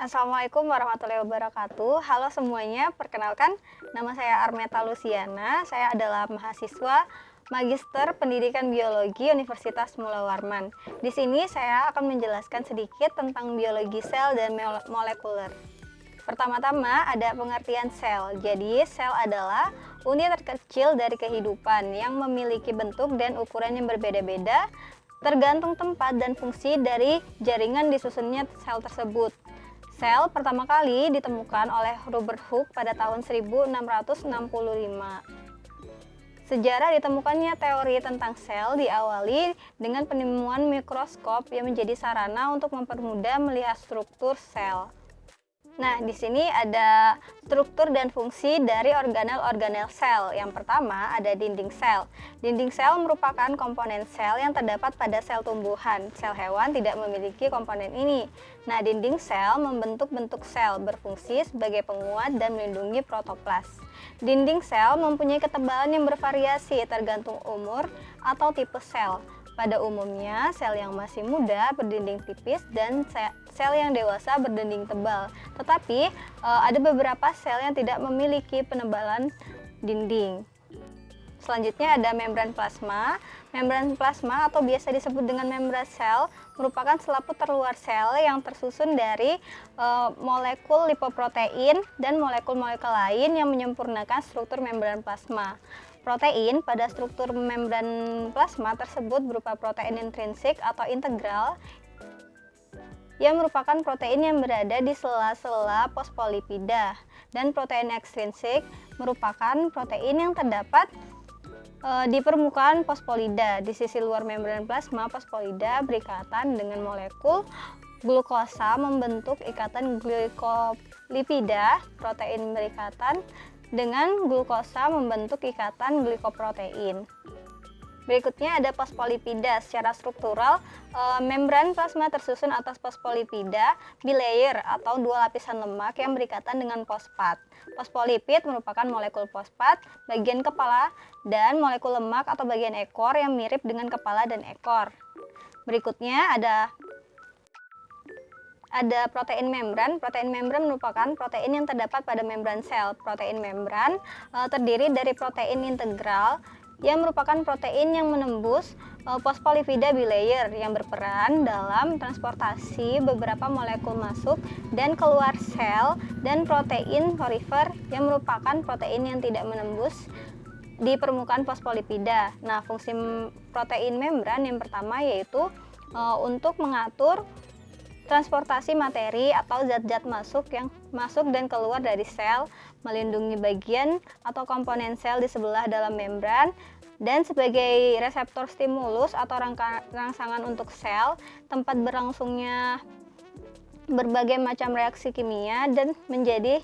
Assalamualaikum warahmatullahi wabarakatuh. Halo semuanya, perkenalkan nama saya Armeta Luciana. Saya adalah mahasiswa Magister Pendidikan Biologi Universitas Mula Warman. Di sini saya akan menjelaskan sedikit tentang biologi sel dan molekuler. Pertama-tama ada pengertian sel. Jadi, sel adalah unit terkecil dari kehidupan yang memiliki bentuk dan ukuran yang berbeda-beda tergantung tempat dan fungsi dari jaringan disusunnya sel tersebut. Sel pertama kali ditemukan oleh Robert Hooke pada tahun 1665. Sejarah ditemukannya teori tentang sel diawali dengan penemuan mikroskop yang menjadi sarana untuk mempermudah melihat struktur sel. Nah, di sini ada struktur dan fungsi dari organel-organel sel. Yang pertama ada dinding sel. Dinding sel merupakan komponen sel yang terdapat pada sel tumbuhan. Sel hewan tidak memiliki komponen ini. Nah, dinding sel membentuk bentuk sel, berfungsi sebagai penguat dan melindungi protoplas. Dinding sel mempunyai ketebalan yang bervariasi tergantung umur atau tipe sel. Pada umumnya, sel yang masih muda berdinding tipis dan sel yang dewasa berdinding tebal. Tetapi, ada beberapa sel yang tidak memiliki penebalan dinding. Selanjutnya ada membran plasma. Membran plasma atau biasa disebut dengan membran sel merupakan selaput terluar sel yang tersusun dari molekul lipoprotein dan molekul-molekul lain yang menyempurnakan struktur membran plasma. Protein pada struktur membran plasma tersebut berupa protein intrinsik atau integral yang merupakan protein yang berada di sela-sela fosfolipida, dan protein ekstrinsik merupakan protein yang terdapat di permukaan fosfolida. Di sisi luar membran plasma, fosfolida berikatan dengan molekul glukosa membentuk ikatan glikolipida. Protein berikatan dengan glukosa membentuk ikatan glikoprotein. Berikutnya ada fosfolipida. Secara struktural, membran plasma tersusun atas fosfolipida bilayer atau dua lapisan lemak yang berikatan dengan fosfat. Fosfolipid merupakan molekul fosfat bagian kepala dan molekul lemak atau bagian ekor yang mirip dengan kepala dan ekor. Berikutnya ada protein membran. Protein membran merupakan protein yang terdapat pada membran sel. Protein membran terdiri dari protein integral yang merupakan protein yang menembus fosfolipida bilayer yang berperan dalam transportasi beberapa molekul masuk dan keluar sel, dan protein porifer yang merupakan protein yang tidak menembus di permukaan fosfolipida. Nah, fungsi protein membran yang pertama yaitu untuk mengatur transportasi materi atau zat-zat yang masuk dan keluar dari sel, melindungi bagian atau komponen sel di sebelah dalam membran, dan sebagai reseptor stimulus atau rangsangan untuk sel, tempat berlangsungnya berbagai macam reaksi kimia, dan menjadi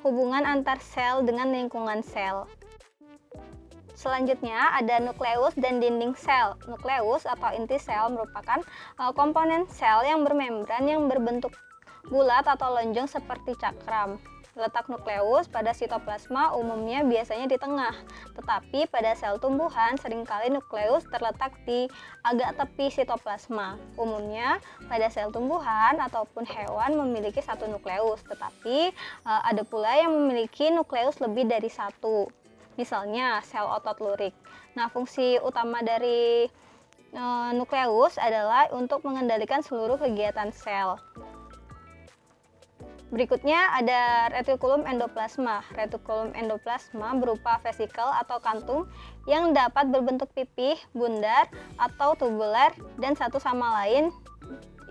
hubungan antar sel dengan lingkungan sel. Selanjutnya ada nukleus dan dinding sel. Nukleus atau inti sel merupakan komponen sel yang bermembran yang berbentuk bulat atau lonjong seperti cakram. Letak nukleus pada sitoplasma umumnya biasanya di tengah, tetapi pada sel tumbuhan seringkali nukleus terletak di agak tepi sitoplasma. Umumnya pada sel tumbuhan ataupun hewan memiliki satu nukleus, tetapi ada pula yang memiliki nukleus lebih dari satu. Misalnya sel otot lurik. Nah, fungsi utama dari nukleus adalah untuk mengendalikan seluruh kegiatan sel. Berikutnya ada retikulum endoplasma. Retikulum endoplasma berupa vesikel atau kantung yang dapat berbentuk pipih, bundar, atau tubular, dan satu sama lain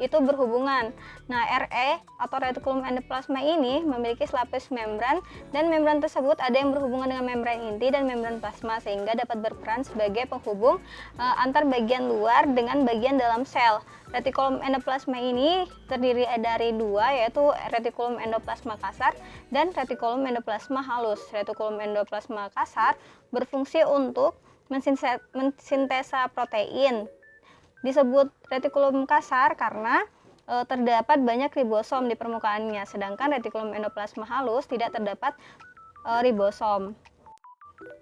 itu berhubungan. Nah, RE atau retikulum endoplasma ini memiliki selapis membran, dan membran tersebut ada yang berhubungan dengan membran inti dan membran plasma, sehingga dapat berperan sebagai penghubung antar bagian luar dengan bagian dalam sel. Retikulum endoplasma ini terdiri dari dua, yaitu retikulum endoplasma kasar dan retikulum endoplasma halus. Retikulum endoplasma kasar berfungsi untuk mensintesa protein. Disebut retikulum kasar karena terdapat banyak ribosom di permukaannya, sedangkan retikulum endoplasma halus tidak terdapat ribosom.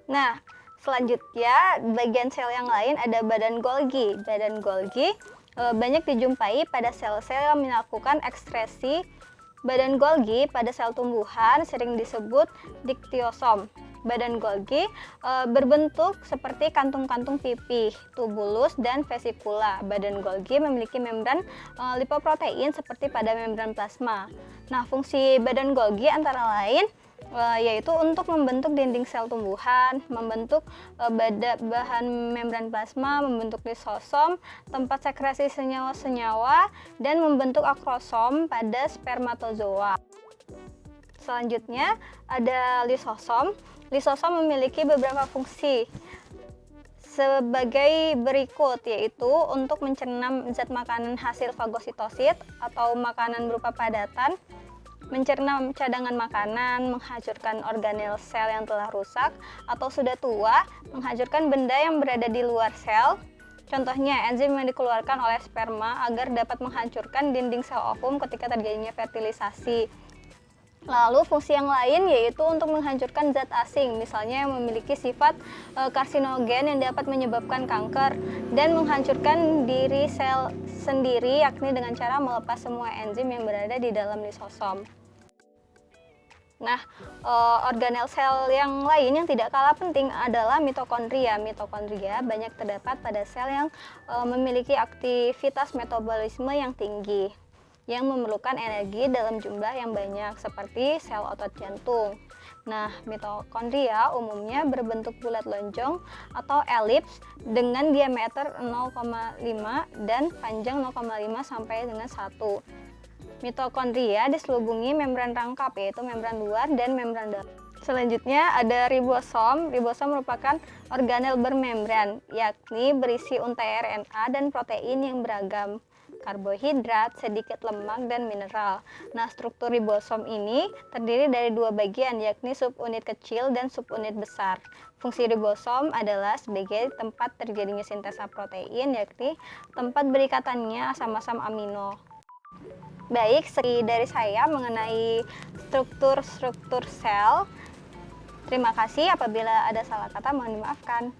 Nah, selanjutnya bagian sel yang lain ada badan Golgi. Badan Golgi banyak dijumpai pada sel-sel yang melakukan ekskresi Badan Golgi pada sel tumbuhan sering disebut diktiosom. Badan Golgi berbentuk seperti kantung-kantung pipih, tubulus, dan vesikula. Badan Golgi memiliki membran lipoprotein seperti pada membran plasma. Nah, fungsi badan Golgi antara lain yaitu untuk membentuk dinding sel tumbuhan, membentuk bahan membran plasma, membentuk lisosom, tempat sekresi senyawa-senyawa, dan membentuk akrosom pada spermatozoa. Selanjutnya ada lisosom. Lisosom memiliki beberapa fungsi sebagai berikut, yaitu untuk mencerna zat makanan hasil fagositosit atau makanan berupa padatan, mencerna cadangan makanan, menghancurkan organel sel yang telah rusak atau sudah tua, menghancurkan benda yang berada di luar sel. Contohnya, enzim yang dikeluarkan oleh sperma agar dapat menghancurkan dinding sel ovum ketika terjadinya fertilisasi. Lalu fungsi yang lain yaitu untuk menghancurkan zat asing, misalnya yang memiliki sifat karsinogen yang dapat menyebabkan kanker, dan menghancurkan diri sel sendiri, yakni dengan cara melepas semua enzim yang berada di dalam lisosom. Nah, organel sel yang lain yang tidak kalah penting adalah mitokondria. Mitokondria banyak terdapat pada sel yang memiliki aktivitas metabolisme yang tinggi, yang memerlukan energi dalam jumlah yang banyak, seperti sel otot jantung. Nah, mitokondria umumnya berbentuk bulat lonjong atau elips dengan diameter 0,5 dan panjang 0,5 sampai dengan 1. Mitokondria diselubungi membran rangkap, yaitu membran luar dan membran dalam. Selanjutnya ada ribosom. Ribosom merupakan organel bermembran, yakni berisi untai RNA dan protein yang beragam, karbohidrat, sedikit lemak, dan mineral. Nah, struktur ribosom ini terdiri dari dua bagian, yakni subunit kecil dan subunit besar. Fungsi ribosom adalah sebagai tempat terjadinya sintesa protein, yakni tempat berikatannya asam-asam amino. Baik, sekian dari saya mengenai struktur-struktur sel. Terima kasih, apabila ada salah kata mohon dimaafkan.